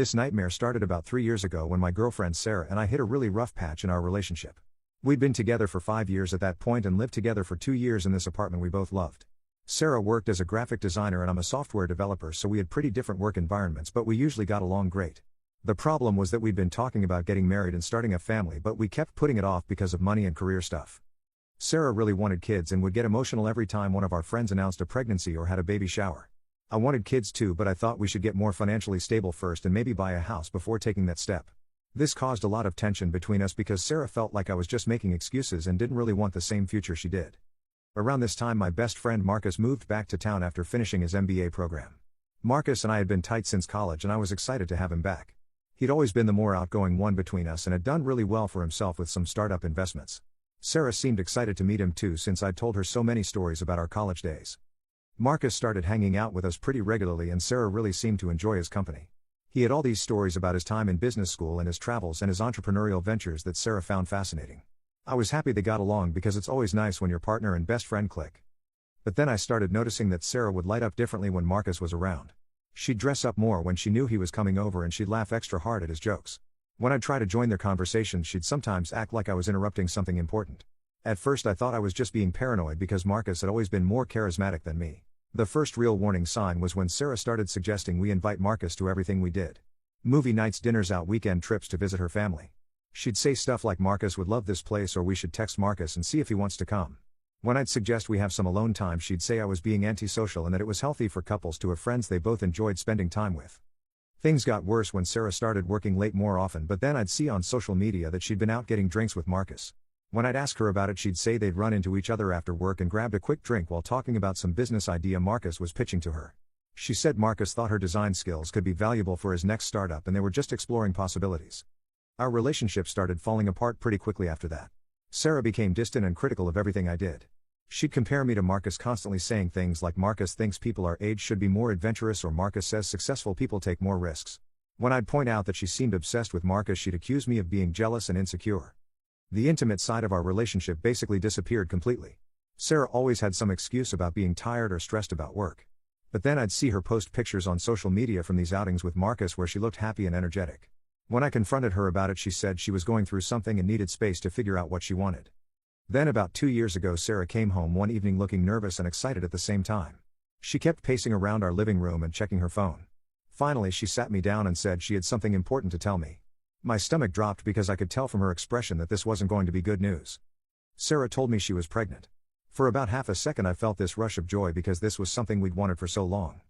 This nightmare started about 3 years ago when my girlfriend Sarah and I hit a really rough patch in our relationship. We'd been together for 5 years at that point and lived together for 2 years in this apartment we both loved. Sarah worked as a graphic designer and I'm a software developer, so we had pretty different work environments, but we usually got along great. The problem was that we'd been talking about getting married and starting a family, but we kept putting it off because of money and career stuff. Sarah really wanted kids and would get emotional every time one of our friends announced a pregnancy or had a baby shower. I wanted kids too, but I thought we should get more financially stable first and maybe buy a house before taking that step. This caused a lot of tension between us because Sarah felt like I was just making excuses and didn't really want the same future she did. Around this time my best friend Marcus moved back to town after finishing his MBA program. Marcus and I had been tight since college and I was excited to have him back. He'd always been the more outgoing one between us and had done really well for himself with some startup investments. Sarah seemed excited to meet him too since I'd told her so many stories about our college days. Marcus started hanging out with us pretty regularly and Sarah really seemed to enjoy his company. He had all these stories about his time in business school and his travels and his entrepreneurial ventures that Sarah found fascinating. I was happy they got along because it's always nice when your partner and best friend click. But then I started noticing that Sarah would light up differently when Marcus was around. She'd dress up more when she knew he was coming over and she'd laugh extra hard at his jokes. When I'd try to join their conversations, she'd sometimes act like I was interrupting something important. At first I thought I was just being paranoid because Marcus had always been more charismatic than me. The first real warning sign was when Sarah started suggesting we invite Marcus to everything we did. Movie nights, dinners out, weekend trips to visit her family. She'd say stuff like Marcus would love this place or we should text Marcus and see if he wants to come. When I'd suggest we have some alone time, she'd say I was being antisocial and that it was healthy for couples to have friends they both enjoyed spending time with. Things got worse when Sarah started working late more often, but then I'd see on social media that she'd been out getting drinks with Marcus. When I'd ask her about it, she'd say they'd run into each other after work and grabbed a quick drink while talking about some business idea Marcus was pitching to her. She said Marcus thought her design skills could be valuable for his next startup and they were just exploring possibilities. Our relationship started falling apart pretty quickly after that. Sarah became distant and critical of everything I did. She'd compare me to Marcus, constantly saying things like Marcus thinks people our age should be more adventurous or Marcus says successful people take more risks. When I'd point out that she seemed obsessed with Marcus, she'd accuse me of being jealous and insecure. The intimate side of our relationship basically disappeared completely. Sarah always had some excuse about being tired or stressed about work. But then I'd see her post pictures on social media from these outings with Marcus where she looked happy and energetic. When I confronted her about it, she said she was going through something and needed space to figure out what she wanted. Then about 2 years ago, Sarah came home one evening looking nervous and excited at the same time. She kept pacing around our living room and checking her phone. Finally she sat me down and said she had something important to tell me. My stomach dropped because I could tell from her expression that this wasn't going to be good news. Sarah told me she was pregnant. For about half a second I felt this rush of joy because this was something we'd wanted for so long.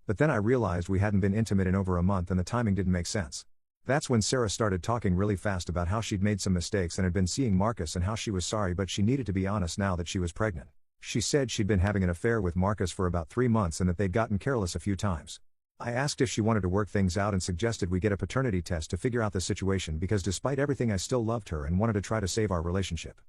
But then I realized we hadn't been intimate in over a month and the timing didn't make sense. That's when Sarah started talking really fast about how she'd made some mistakes and had been seeing Marcus and how she was sorry but she needed to be honest now that she was pregnant. She said she'd been having an affair with Marcus for about 3 months and that they'd gotten careless a few times. I asked if she wanted to work things out and suggested we get a paternity test to figure out the situation because despite everything I still loved her and wanted to try to save our relationship.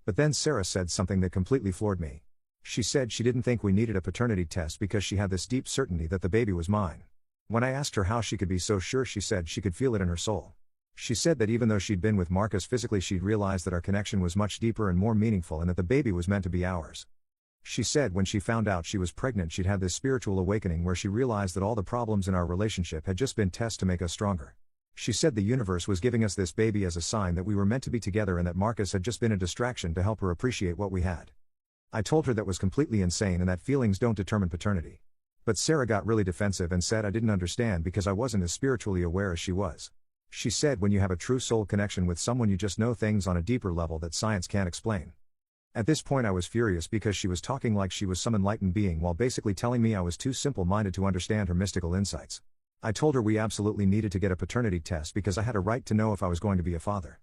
But then Sarah said something that completely floored me. She said she didn't think we needed a paternity test because she had this deep certainty that the baby was mine. When I asked her how she could be so sure, she said she could feel it in her soul. She said that even though she'd been with Marcus physically, she'd realized that our connection was much deeper and more meaningful and that the baby was meant to be ours. She said when she found out she was pregnant, she'd had this spiritual awakening where she realized that all the problems in our relationship had just been tests to make us stronger. She said the universe was giving us this baby as a sign that we were meant to be together and that Marcus had just been a distraction to help her appreciate what we had. I told her that was completely insane and that feelings don't determine paternity. But Sarah got really defensive and said I didn't understand because I wasn't as spiritually aware as she was. She said when you have a true soul connection with someone, you just know things on a deeper level that science can't explain. At this point I was furious because she was talking like she was some enlightened being while basically telling me I was too simple-minded to understand her mystical insights. I told her we absolutely needed to get a paternity test because I had a right to know if I was going to be a father.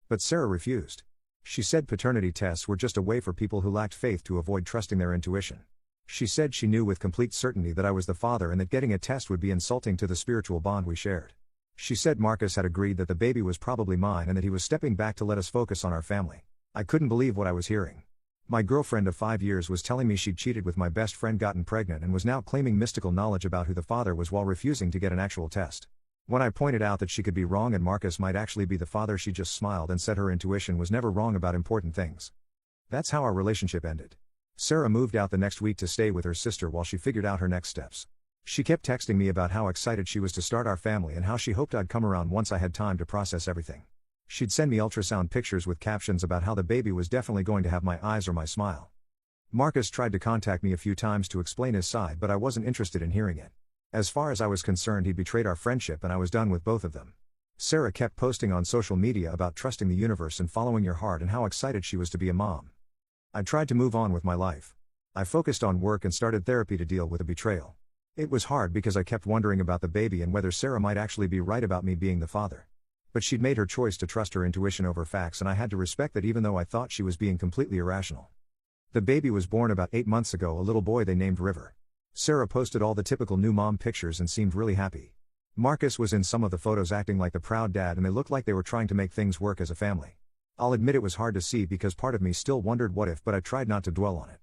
But Sarah refused. She said paternity tests were just a way for people who lacked faith to avoid trusting their intuition. She said she knew with complete certainty that I was the father and that getting a test would be insulting to the spiritual bond we shared. She said Marcus had agreed that the baby was probably mine and that he was stepping back to let us focus on our family. I couldn't believe what I was hearing. My girlfriend of 5 years was telling me she'd cheated with my best friend, gotten pregnant, and was now claiming mystical knowledge about who the father was while refusing to get an actual test. When I pointed out that she could be wrong and Marcus might actually be the father, she just smiled and said her intuition was never wrong about important things. That's how our relationship ended. Sarah moved out the next week to stay with her sister while she figured out her next steps. She kept texting me about how excited she was to start our family and how she hoped I'd come around once I had time to process everything. She'd send me ultrasound pictures with captions about how the baby was definitely going to have my eyes or my smile. Marcus tried to contact me a few times to explain his side, but I wasn't interested in hearing it. As far as I was concerned, he'd betrayed our friendship and I was done with both of them. Sarah kept posting on social media about trusting the universe and following your heart and how excited she was to be a mom. I tried to move on with my life. I focused on work and started therapy to deal with the betrayal. It was hard because I kept wondering about the baby and whether Sarah might actually be right about me being the father. But she'd made her choice to trust her intuition over facts, and I had to respect that, even though I thought she was being completely irrational. The baby was born about 8 months ago, a little boy they named River. Sarah posted all the typical new mom pictures and seemed really happy. Marcus was in some of the photos acting like the proud dad, and they looked like they were trying to make things work as a family. I'll admit it was hard to see because part of me still wondered what if, but I tried not to dwell on it.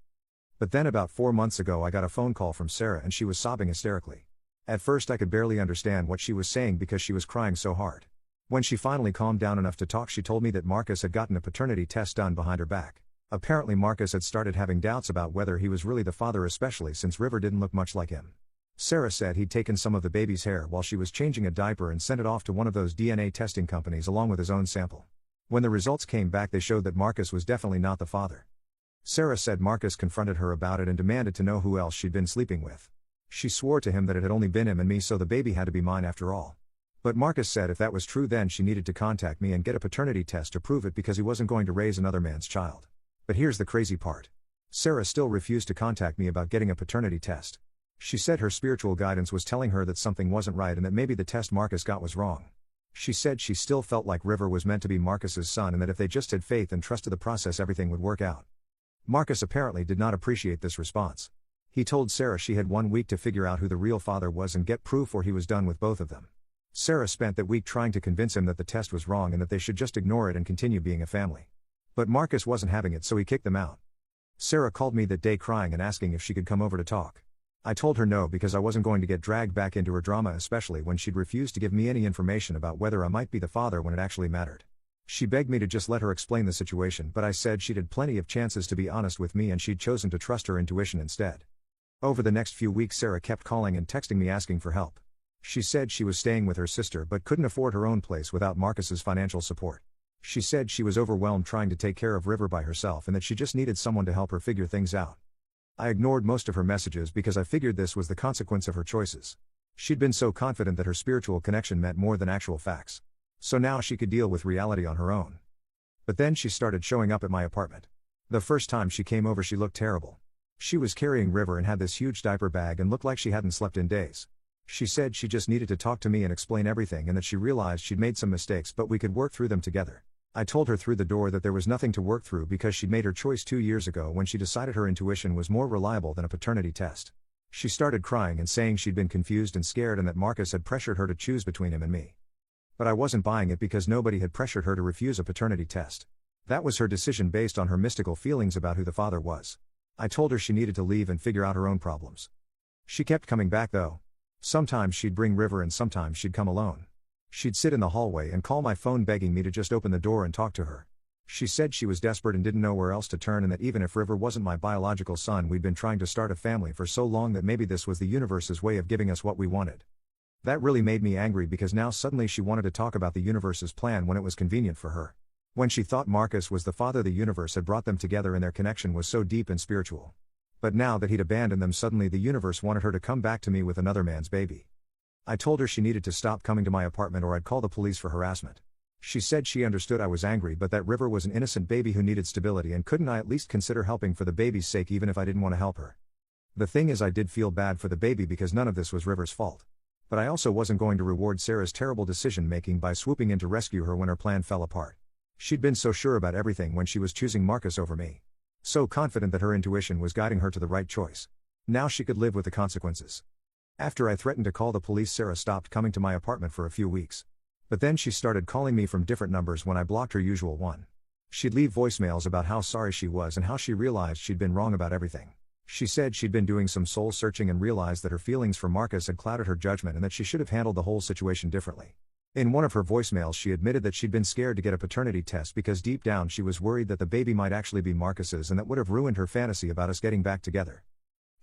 But then about 4 months ago I got a phone call from Sarah and she was sobbing hysterically. At first I could barely understand what she was saying because she was crying so hard. When she finally calmed down enough to talk, she told me that Marcus had gotten a paternity test done behind her back. Apparently Marcus had started having doubts about whether he was really the father, especially since River didn't look much like him. Sarah said he'd taken some of the baby's hair while she was changing a diaper and sent it off to one of those DNA testing companies along with his own sample. When the results came back, they showed that Marcus was definitely not the father. Sarah said Marcus confronted her about it and demanded to know who else she'd been sleeping with. She swore to him that it had only been him and me, so the baby had to be mine after all. But Marcus said if that was true, then she needed to contact me and get a paternity test to prove it, because he wasn't going to raise another man's child. But here's the crazy part. Sarah still refused to contact me about getting a paternity test. She said her spiritual guidance was telling her that something wasn't right and that maybe the test Marcus got was wrong. She said she still felt like River was meant to be Marcus's son and that if they just had faith and trusted the process, everything would work out. Marcus apparently did not appreciate this response. He told Sarah she had 1 week to figure out who the real father was and get proof, or he was done with both of them. Sarah spent that week trying to convince him that the test was wrong and that they should just ignore it and continue being a family. But Marcus wasn't having it, so he kicked them out. Sarah called me that day crying and asking if she could come over to talk. I told her no, because I wasn't going to get dragged back into her drama, especially when she'd refused to give me any information about whether I might be the father when it actually mattered. She begged me to just let her explain the situation, but I said she'd had plenty of chances to be honest with me and she'd chosen to trust her intuition instead. Over the next few weeks, Sarah kept calling and texting me asking for help. She said she was staying with her sister but couldn't afford her own place without Marcus's financial support. She said she was overwhelmed trying to take care of River by herself and that she just needed someone to help her figure things out. I ignored most of her messages because I figured this was the consequence of her choices. She'd been so confident that her spiritual connection meant more than actual facts. So now she could deal with reality on her own. But then she started showing up at my apartment. The first time she came over, she looked terrible. She was carrying River and had this huge diaper bag and looked like she hadn't slept in days. She said she just needed to talk to me and explain everything and that she realized she'd made some mistakes but we could work through them together. I told her through the door that there was nothing to work through because she'd made her choice 2 years ago when she decided her intuition was more reliable than a paternity test. She started crying and saying she'd been confused and scared and that Marcus had pressured her to choose between him and me. But I wasn't buying it because nobody had pressured her to refuse a paternity test. That was her decision based on her mystical feelings about who the father was. I told her she needed to leave and figure out her own problems. She kept coming back though. Sometimes she'd bring River and sometimes she'd come alone. She'd sit in the hallway and call my phone begging me to just open the door and talk to her. She said she was desperate and didn't know where else to turn, and that even if River wasn't my biological son, we'd been trying to start a family for so long that maybe this was the universe's way of giving us what we wanted. That really made me angry because now suddenly she wanted to talk about the universe's plan when it was convenient for her. When she thought Marcus was the father, the universe had brought them together and their connection was so deep and spiritual. But now that he'd abandoned them, suddenly the universe wanted her to come back to me with another man's baby. I told her she needed to stop coming to my apartment or I'd call the police for harassment. She said she understood I was angry but that River was an innocent baby who needed stability, and couldn't I at least consider helping for the baby's sake even if I didn't want to help her. The thing is, I did feel bad for the baby because none of this was River's fault. But I also wasn't going to reward Sarah's terrible decision making by swooping in to rescue her when her plan fell apart. She'd been so sure about everything when she was choosing Marcus over me. So confident that her intuition was guiding her to the right choice. Now she could live with the consequences. After I threatened to call the police, Sarah stopped coming to my apartment for a few weeks. But then she started calling me from different numbers when I blocked her usual one. She'd leave voicemails about how sorry she was and how she realized she'd been wrong about everything. She said she'd been doing some soul searching and realized that her feelings for Marcus had clouded her judgment and that she should have handled the whole situation differently. In one of her voicemails, she admitted that she'd been scared to get a paternity test because deep down she was worried that the baby might actually be Marcus's and that would have ruined her fantasy about us getting back together.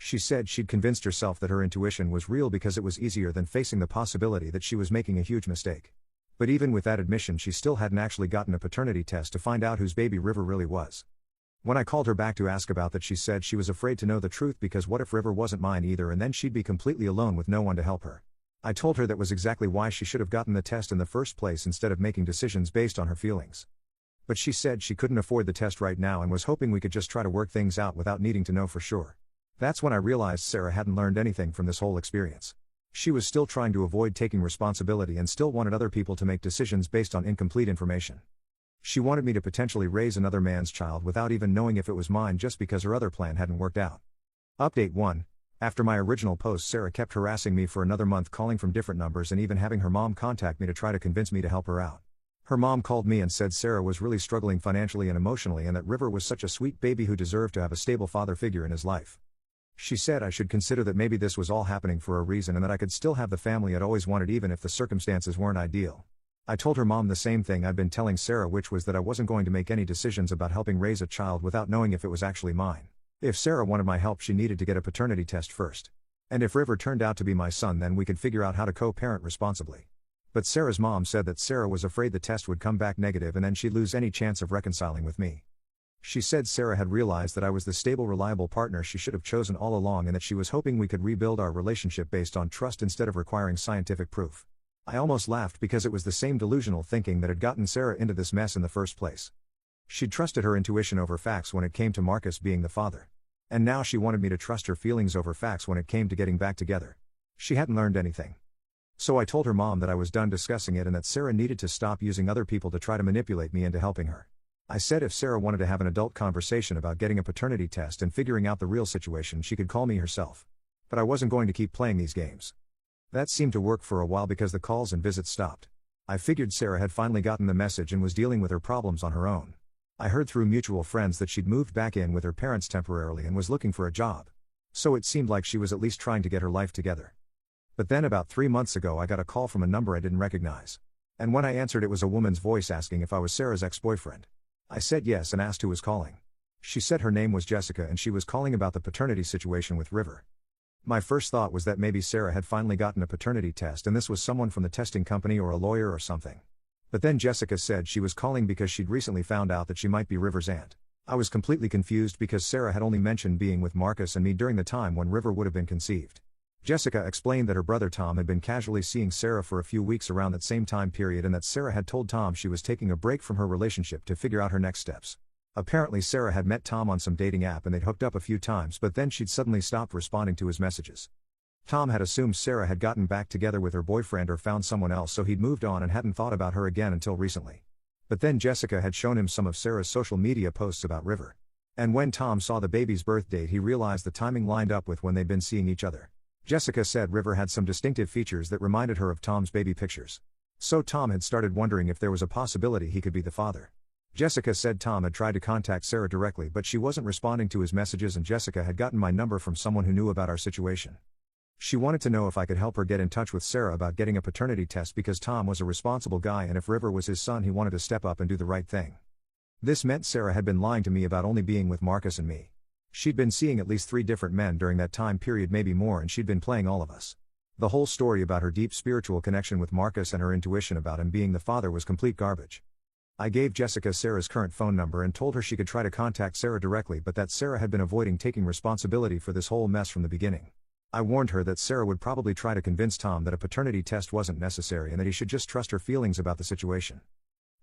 She said she'd convinced herself that her intuition was real because it was easier than facing the possibility that she was making a huge mistake. But even with that admission, she still hadn't actually gotten a paternity test to find out whose baby River really was. When I called her back to ask about that, she said she was afraid to know the truth because what if River wasn't mine either, and then she'd be completely alone with no one to help her. I told her that was exactly why she should have gotten the test in the first place instead of making decisions based on her feelings. But she said she couldn't afford the test right now and was hoping we could just try to work things out without needing to know for sure. That's when I realized Sarah hadn't learned anything from this whole experience. She was still trying to avoid taking responsibility and still wanted other people to make decisions based on incomplete information. She wanted me to potentially raise another man's child without even knowing if it was mine just because her other plan hadn't worked out. Update 1. After my original post, Sarah kept harassing me for another month, calling from different numbers and even having her mom contact me to try to convince me to help her out. Her mom called me and said Sarah was really struggling financially and emotionally and that River was such a sweet baby who deserved to have a stable father figure in his life. She said I should consider that maybe this was all happening for a reason and that I could still have the family I'd always wanted even if the circumstances weren't ideal. I told her mom the same thing I'd been telling Sarah, which was that I wasn't going to make any decisions about helping raise a child without knowing if it was actually mine. If Sarah wanted my help, she needed to get a paternity test first. And if River turned out to be my son, then we could figure out how to co-parent responsibly. But Sarah's mom said that Sarah was afraid the test would come back negative and then she'd lose any chance of reconciling with me. She said Sarah had realized that I was the stable, reliable partner she should have chosen all along and that she was hoping we could rebuild our relationship based on trust instead of requiring scientific proof. I almost laughed because it was the same delusional thinking that had gotten Sarah into this mess in the first place. She'd trusted her intuition over facts when it came to Marcus being the father. And now she wanted me to trust her feelings over facts when it came to getting back together. She hadn't learned anything. So I told her mom that I was done discussing it and that Sarah needed to stop using other people to try to manipulate me into helping her. I said if Sarah wanted to have an adult conversation about getting a paternity test and figuring out the real situation, she could call me herself. But I wasn't going to keep playing these games. That seemed to work for a while because the calls and visits stopped. I figured Sarah had finally gotten the message and was dealing with her problems on her own. I heard through mutual friends that she'd moved back in with her parents temporarily and was looking for a job. So it seemed like she was at least trying to get her life together. But then about 3 months ago I got a call from a number I didn't recognize. And when I answered, it was a woman's voice asking if I was Sarah's ex-boyfriend. I said yes and asked who was calling. She said her name was Jessica and she was calling about the paternity situation with River. My first thought was that maybe Sarah had finally gotten a paternity test and this was someone from the testing company or a lawyer or something. But then Jessica said she was calling because she'd recently found out that she might be River's aunt. I was completely confused because Sarah had only mentioned being with Marcus and me during the time when River would have been conceived. Jessica explained that her brother Tom had been casually seeing Sarah for a few weeks around that same time period and that Sarah had told Tom she was taking a break from her relationship to figure out her next steps. Apparently Sarah had met Tom on some dating app and they'd hooked up a few times, but then she'd suddenly stopped responding to his messages. Tom had assumed Sarah had gotten back together with her boyfriend or found someone else, so he'd moved on and hadn't thought about her again until recently. But then Jessica had shown him some of Sarah's social media posts about River. And when Tom saw the baby's birth date, he realized the timing lined up with when they'd been seeing each other. Jessica said River had some distinctive features that reminded her of Tom's baby pictures. So Tom had started wondering if there was a possibility he could be the father. Jessica said Tom had tried to contact Sarah directly, but she wasn't responding to his messages, and Jessica had gotten my number from someone who knew about our situation. She wanted to know if I could help her get in touch with Sarah about getting a paternity test because Tom was a responsible guy and if River was his son, he wanted to step up and do the right thing. This meant Sarah had been lying to me about only being with Marcus and me. She'd been seeing at least 3 different men during that time period, maybe more, and she'd been playing all of us. The whole story about her deep spiritual connection with Marcus and her intuition about him being the father was complete garbage. I gave Jessica Sarah's current phone number and told her she could try to contact Sarah directly, but that Sarah had been avoiding taking responsibility for this whole mess from the beginning. I warned her that Sarah would probably try to convince Tom that a paternity test wasn't necessary and that he should just trust her feelings about the situation.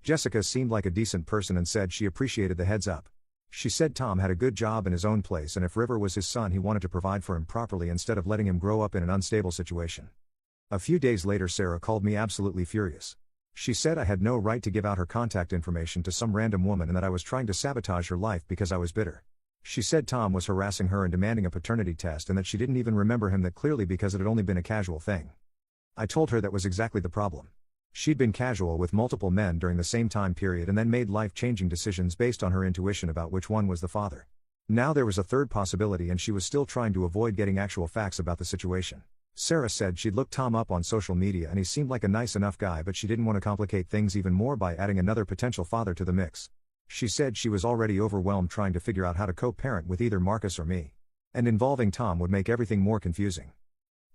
Jessica seemed like a decent person and said she appreciated the heads up. She said Tom had a good job in his own place and if River was his son, he wanted to provide for him properly instead of letting him grow up in an unstable situation. A few days later Sarah called me absolutely furious. She said I had no right to give out her contact information to some random woman and that I was trying to sabotage her life because I was bitter. She said Tom was harassing her and demanding a paternity test and that she didn't even remember him that clearly because it had only been a casual thing. I told her that was exactly the problem. She'd been casual with multiple men during the same time period and then made life-changing decisions based on her intuition about which one was the father. Now there was a third possibility and she was still trying to avoid getting actual facts about the situation. Sarah said she'd looked Tom up on social media and he seemed like a nice enough guy, but she didn't want to complicate things even more by adding another potential father to the mix. She said she was already overwhelmed trying to figure out how to co-parent with either Marcus or me. And involving Tom would make everything more confusing.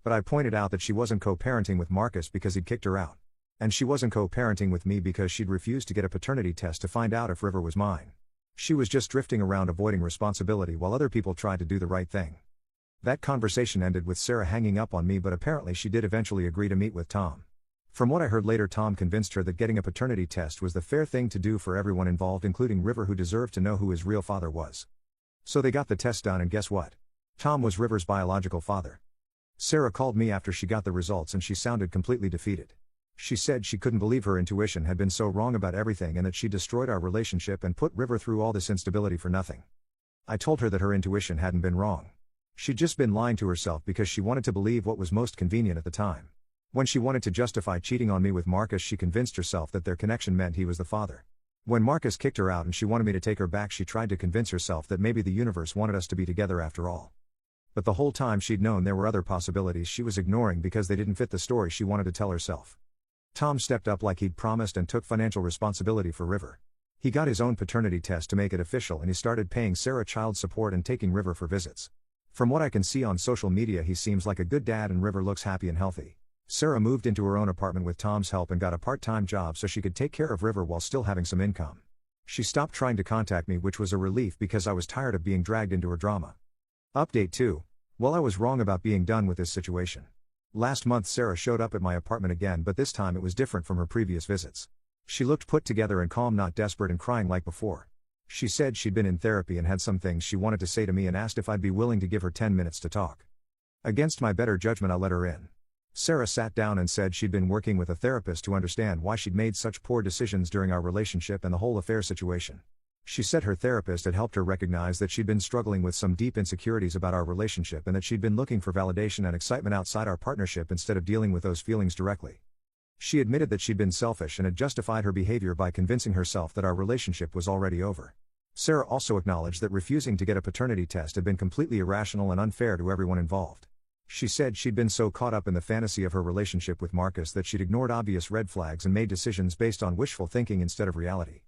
But I pointed out that she wasn't co-parenting with Marcus because he'd kicked her out. And she wasn't co-parenting with me because she'd refused to get a paternity test to find out if River was mine. She was just drifting around avoiding responsibility while other people tried to do the right thing. That conversation ended with Sarah hanging up on me, but apparently she did eventually agree to meet with Tom. From what I heard later, Tom convinced her that getting a paternity test was the fair thing to do for everyone involved, including River, who deserved to know who his real father was. So they got the test done, and guess what? Tom was River's biological father. Sarah called me after she got the results and she sounded completely defeated. She said she couldn't believe her intuition had been so wrong about everything and that she destroyed our relationship and put River through all this instability for nothing. I told her that her intuition hadn't been wrong. She'd just been lying to herself because she wanted to believe what was most convenient at the time. When she wanted to justify cheating on me with Marcus, she convinced herself that their connection meant he was the father. When Marcus kicked her out and she wanted me to take her back, she tried to convince herself that maybe the universe wanted us to be together after all. But the whole time she'd known there were other possibilities she was ignoring because they didn't fit the story she wanted to tell herself. Tom stepped up like he'd promised and took financial responsibility for River. He got his own paternity test to make it official, and he started paying Sarah child support and taking River for visits. From what I can see on social media, he seems like a good dad and River looks happy and healthy. Sarah moved into her own apartment with Tom's help and got a part-time job so she could take care of River while still having some income. She stopped trying to contact me, which was a relief because I was tired of being dragged into her drama. Update 2. Well, I was wrong about being done with this situation. Last month Sarah showed up at my apartment again, but this time it was different from her previous visits. She looked put together and calm, not desperate and crying like before. She said she'd been in therapy and had some things she wanted to say to me and asked if I'd be willing to give her 10 minutes to talk. Against my better judgment, I let her in. Sarah sat down and said she'd been working with a therapist to understand why she'd made such poor decisions during our relationship and the whole affair situation. She said her therapist had helped her recognize that she'd been struggling with some deep insecurities about our relationship and that she'd been looking for validation and excitement outside our partnership instead of dealing with those feelings directly. She admitted that she'd been selfish and had justified her behavior by convincing herself that our relationship was already over. Sarah also acknowledged that refusing to get a paternity test had been completely irrational and unfair to everyone involved. She said she'd been so caught up in the fantasy of her relationship with Marcus that she'd ignored obvious red flags and made decisions based on wishful thinking instead of reality.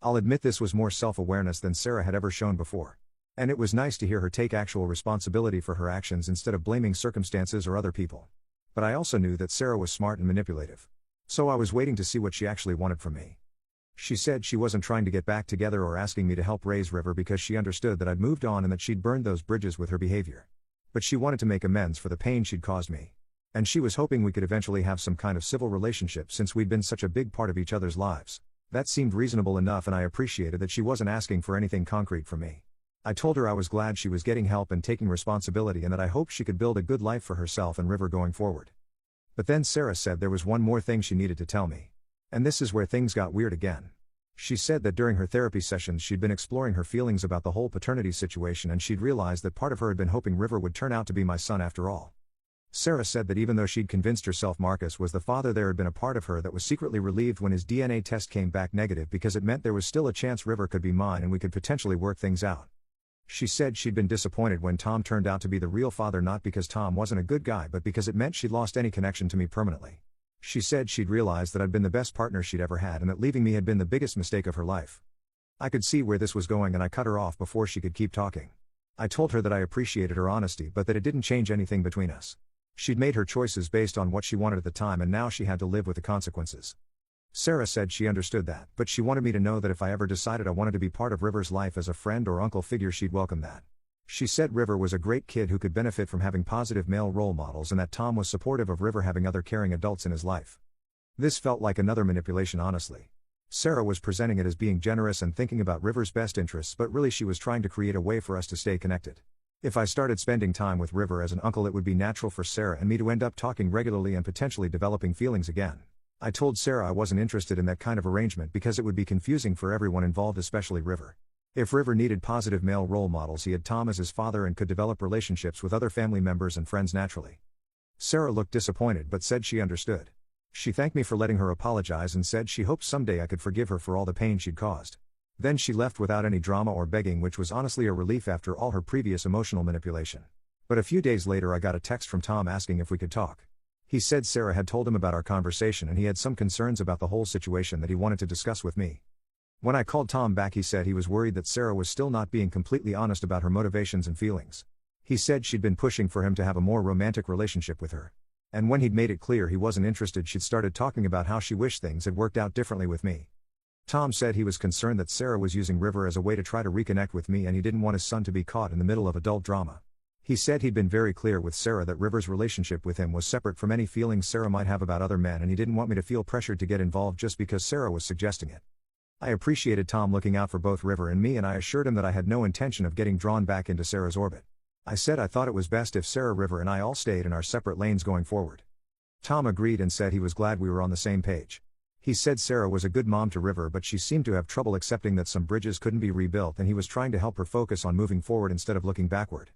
I'll admit this was more self-awareness than Sarah had ever shown before. And it was nice to hear her take actual responsibility for her actions instead of blaming circumstances or other people. But I also knew that Sarah was smart and manipulative. So I was waiting to see what she actually wanted from me. She said she wasn't trying to get back together or asking me to help raise River because she understood that I'd moved on and that she'd burned those bridges with her behavior. But she wanted to make amends for the pain she'd caused me. And she was hoping we could eventually have some kind of civil relationship since we'd been such a big part of each other's lives. That seemed reasonable enough, and I appreciated that she wasn't asking for anything concrete from me. I told her I was glad she was getting help and taking responsibility and that I hoped she could build a good life for herself and River going forward. But then Sarah said there was one more thing she needed to tell me. And this is where things got weird again. She said that during her therapy sessions she'd been exploring her feelings about the whole paternity situation, and she'd realized that part of her had been hoping River would turn out to be my son after all. Sarah said that even though she'd convinced herself Marcus was the father, there had been a part of her that was secretly relieved when his DNA test came back negative because it meant there was still a chance River could be mine and we could potentially work things out. She said she'd been disappointed when Tom turned out to be the real father, not because Tom wasn't a good guy but because it meant she'd lost any connection to me permanently. She said she'd realized that I'd been the best partner she'd ever had and that leaving me had been the biggest mistake of her life. I could see where this was going and I cut her off before she could keep talking. I told her that I appreciated her honesty but that it didn't change anything between us. She'd made her choices based on what she wanted at the time and now she had to live with the consequences. Sarah said she understood that, but she wanted me to know that if I ever decided I wanted to be part of River's life as a friend or uncle figure, she'd welcome that. She said River was a great kid who could benefit from having positive male role models and that Tom was supportive of River having other caring adults in his life. This felt like another manipulation, honestly. Sarah was presenting it as being generous and thinking about River's best interests, but really she was trying to create a way for us to stay connected. If I started spending time with River as an uncle, it would be natural for Sarah and me to end up talking regularly and potentially developing feelings again. I told Sarah I wasn't interested in that kind of arrangement because it would be confusing for everyone involved, especially River. If River needed positive male role models, he had Tom as his father and could develop relationships with other family members and friends naturally. Sarah looked disappointed but said she understood. She thanked me for letting her apologize and said she hoped someday I could forgive her for all the pain she'd caused. Then she left without any drama or begging, which was honestly a relief after all her previous emotional manipulation. But a few days later I got a text from Tom asking if we could talk. He said Sarah had told him about our conversation and he had some concerns about the whole situation that he wanted to discuss with me. When I called Tom back, he said he was worried that Sarah was still not being completely honest about her motivations and feelings. He said she'd been pushing for him to have a more romantic relationship with her. And when he'd made it clear he wasn't interested, she'd started talking about how she wished things had worked out differently with me. Tom said he was concerned that Sarah was using River as a way to try to reconnect with me, and he didn't want his son to be caught in the middle of adult drama. He said he'd been very clear with Sarah that River's relationship with him was separate from any feelings Sarah might have about other men, and he didn't want me to feel pressured to get involved just because Sarah was suggesting it. I appreciated Tom looking out for both River and me, and I assured him that I had no intention of getting drawn back into Sarah's orbit. I said I thought it was best if Sarah, River, and I all stayed in our separate lanes going forward. Tom agreed and said he was glad we were on the same page. He said Sarah was a good mom to River, but she seemed to have trouble accepting that some bridges couldn't be rebuilt, and he was trying to help her focus on moving forward instead of looking backward.